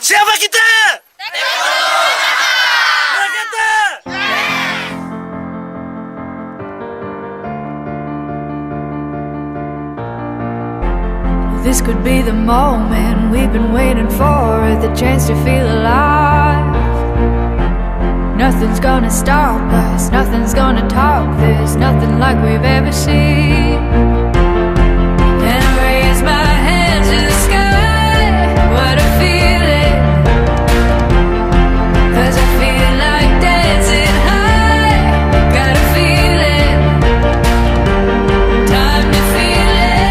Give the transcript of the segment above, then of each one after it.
Siapa kita? Racata! This could be the moment we've been waiting for, the chance to feel alive. Nothing's gonna stop us, nothing's gonna top this, nothing like we've ever seen. And I raise my hands to the sky, what a feeling, 'cause I feel like dancing high, got a feeling, time to feel it.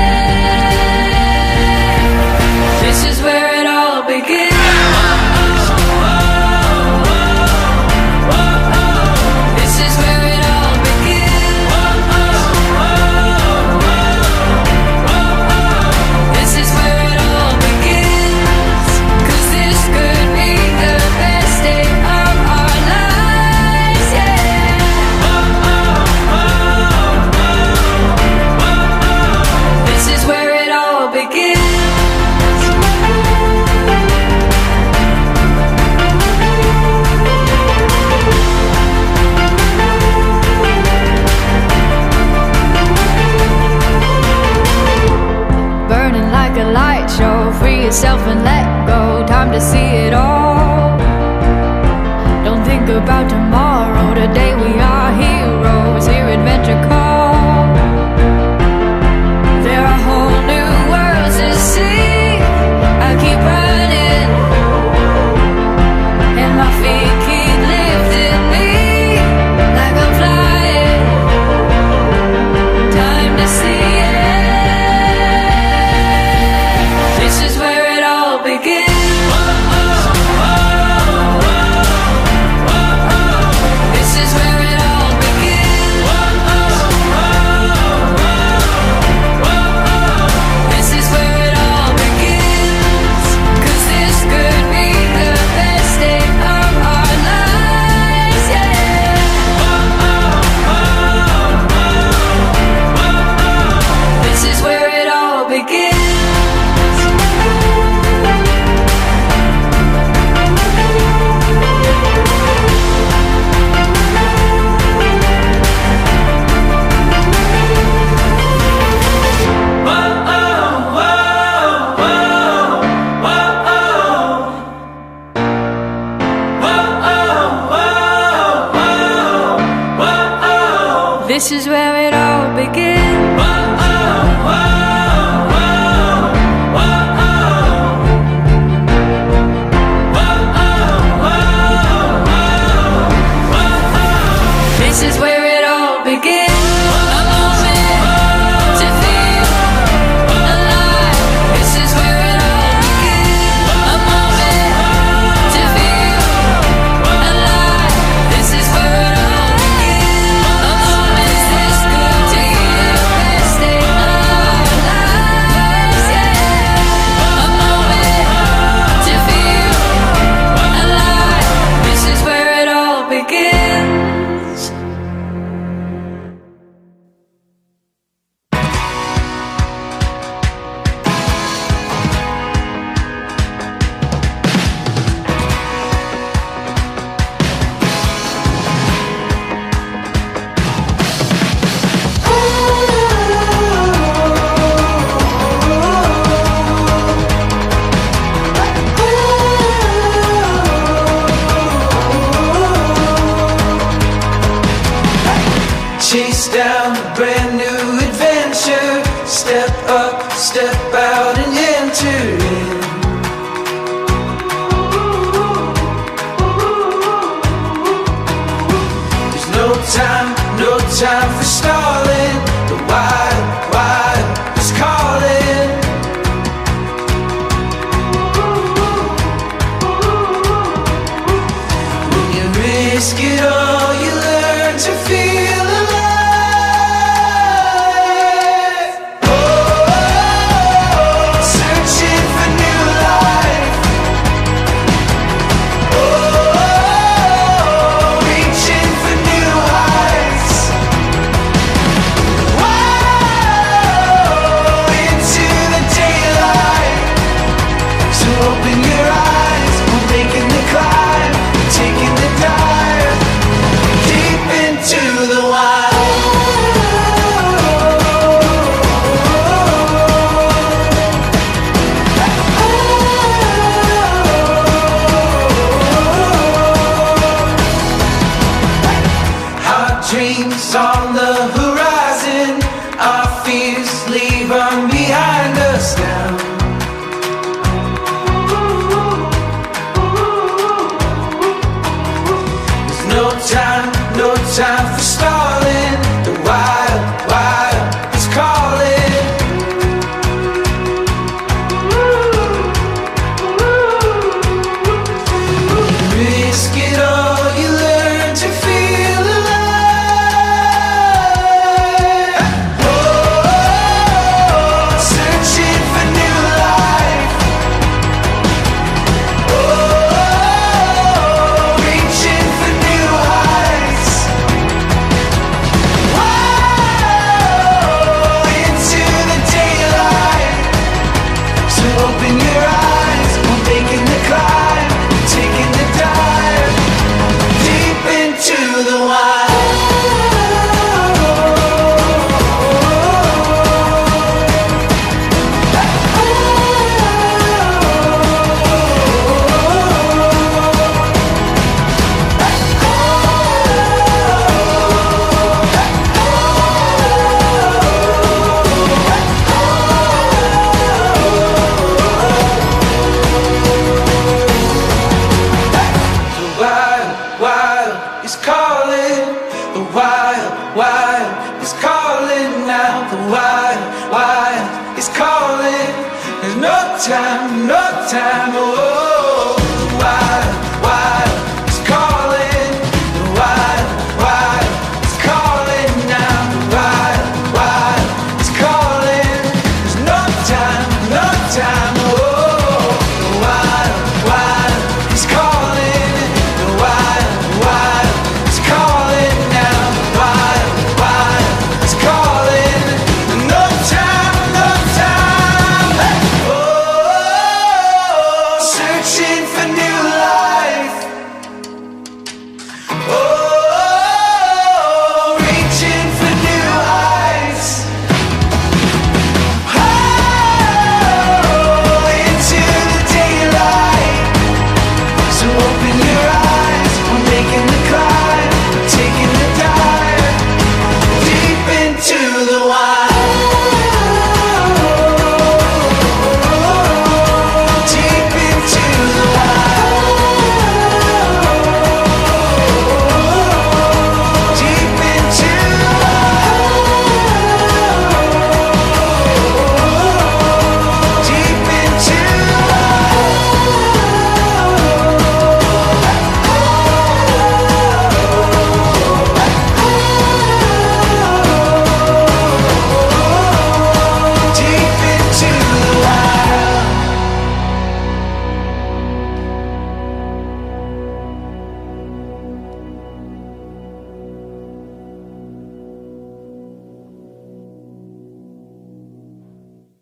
This is where it all begins. Free yourself and let go, time to see it all. Don't think about tomorrow, today we are heroes, hear adventure call. There are whole new worlds to see, I keep running, and my feet keep lifting me, like I'm flying, time to see it. This is where it all begins. This is where it all begins. This is where it all begins. 'Cause this could be the best day of our lives, yeah. This is where it all begins. This is where it all begins. This is where it all begins. A moment to feel alive. This is where it all begins. A moment to feel alive. This is where it all begins. A moment this good to be the best day of our lives, yeah. A moment to feel alive. This is where it all begins. Chase down a brand new adventure. Step up, step out and enter in. There's no time for stalling. The wild is calling. When you risk it all, you learn to feel alive. Searching for new life. Reaching for new heights. Into the daylight. So open your eyes. dreams on the horizon, our fears leave them behind us now. There's no time for stalling. The wild is calling. Risk it all, you learn to feel alive. Oh, searching for new life. Oh, reaching for new heights. Whoa, into the daylight. So open your eyes, we're making the climb, taking the dive deep into the wild. Wild is calling. The wild is calling now. The wild is calling. There's no time, oh.